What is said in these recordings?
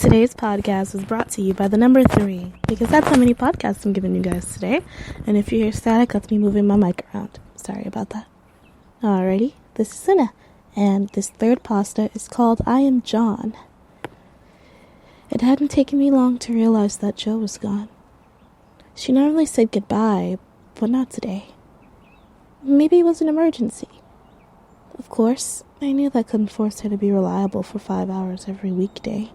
Today's podcast was brought to you by the number 3, because that's how many podcasts I'm giving you guys today. And if you hear static, that's me moving my mic around. Sorry about that. Alrighty, this is Cinna, and this third pasta is called I Am John. It hadn't taken me long to realize that Jo was gone. She normally said goodbye, but not today. Maybe it was an emergency. Of course, I knew that couldn't force her to be reliable for 5 hours every weekday.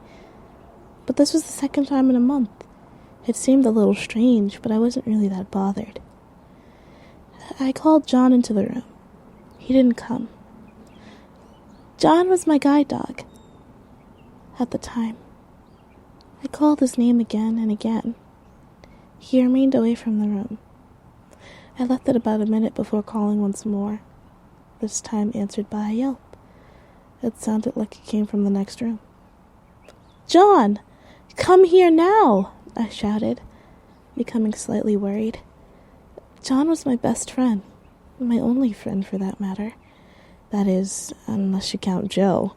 But this was the second time in a month. It seemed a little strange, but I wasn't really that bothered. I called John into the room. He didn't come. John was my guide dog. At the time. I called his name again and again. He remained away from the room. I left it about a minute before calling once more, this time answered by a yelp. It sounded like it came from the next room. "John! Come here now!" I shouted, becoming slightly worried. John was my best friend, my only friend for that matter. That is, unless you count Jo.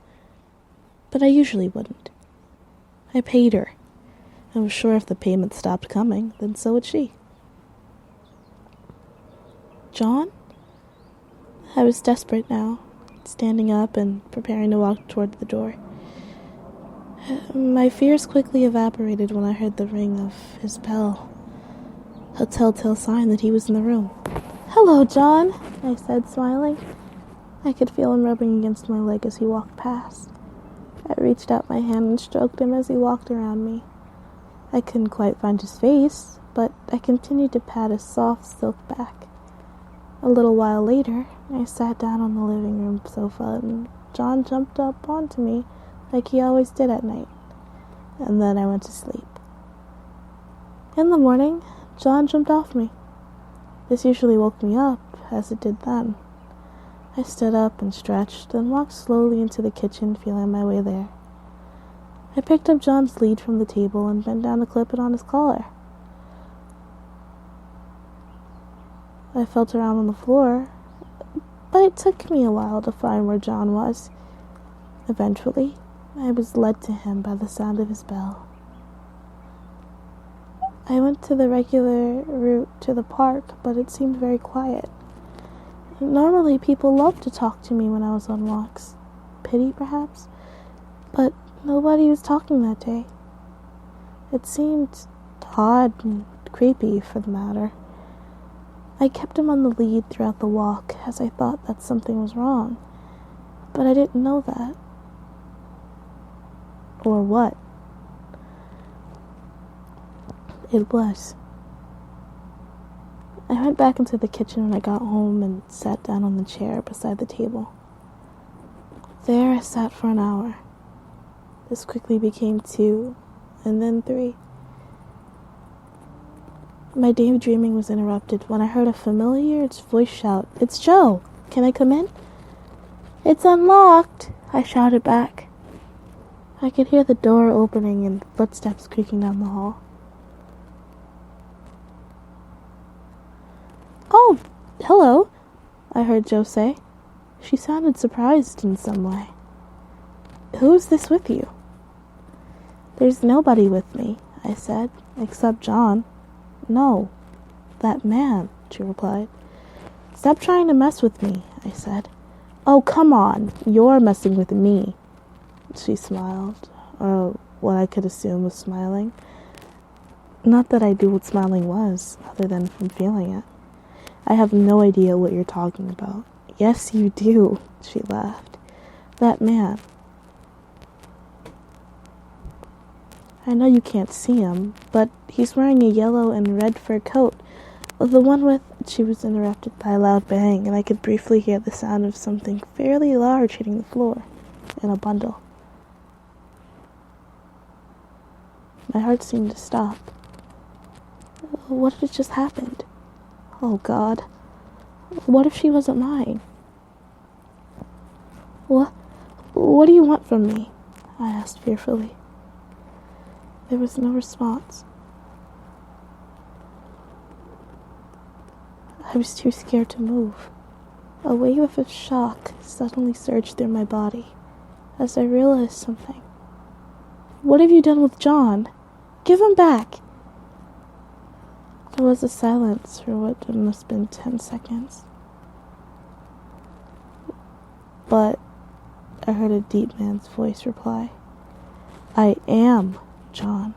But I usually wouldn't. I paid her. I was sure if the payment stopped coming, then so would she. John? I was desperate now, standing up and preparing to walk toward the door. My fears quickly evaporated when I heard the ring of his bell, a telltale sign that he was in the room. "Hello, John," I said, smiling. I could feel him rubbing against my leg as he walked past. I reached out my hand and stroked him as he walked around me. I couldn't quite find his face, but I continued to pat his soft silk back. A little while later, I sat down on the living room sofa and John jumped up onto me like he always did at night, and then I went to sleep. In the morning, John jumped off me. This usually woke me up, as it did then. I stood up and stretched, and walked slowly into the kitchen, feeling my way there. I picked up John's lead from the table and bent down to clip it on his collar. I felt around on the floor, but it took me a while to find where John was. Eventually, I was led to him by the sound of his bell. I went to the regular route to the park, but it seemed very quiet. Normally, people loved to talk to me when I was on walks. Pity, perhaps? But nobody was talking that day. It seemed odd and creepy, for the matter. I kept him on the lead throughout the walk, as I thought that something was wrong. But I didn't know that. Or what? It was. I went back into the kitchen when I got home and sat down on the chair beside the table. There I sat for an hour. This quickly became 2, and then 3. My daydreaming was interrupted when I heard a familiar voice shout, "It's Jo! Can I come in?" "It's unlocked!" I shouted back. I could hear the door opening and footsteps creaking down the hall. "Oh, hello," I heard Jo say. She sounded surprised in some way. "Who is this with you?" "There's nobody with me," I said, "except John." "No, that man," she replied. "Stop trying to mess with me," I said. "Oh, come on, you're messing with me." She smiled, or what I could assume was smiling. Not that I knew what smiling was, other than from feeling it. "I have no idea what you're talking about." "Yes, you do," she laughed. "That man. I know you can't see him, but he's wearing a yellow and red fur coat. The one with..." She was interrupted by a loud bang, and I could briefly hear the sound of something fairly large hitting the floor in a bundle. My heart seemed to stop. What had just happened? Oh, God. What if she wasn't mine? What do you want from me?" I asked fearfully. There was no response. I was too scared to move. A wave of shock suddenly surged through my body as I realized something. What have you done with John? Give him back! There was a silence for what must have been 10 seconds. But I heard a deep man's voice reply, I am John.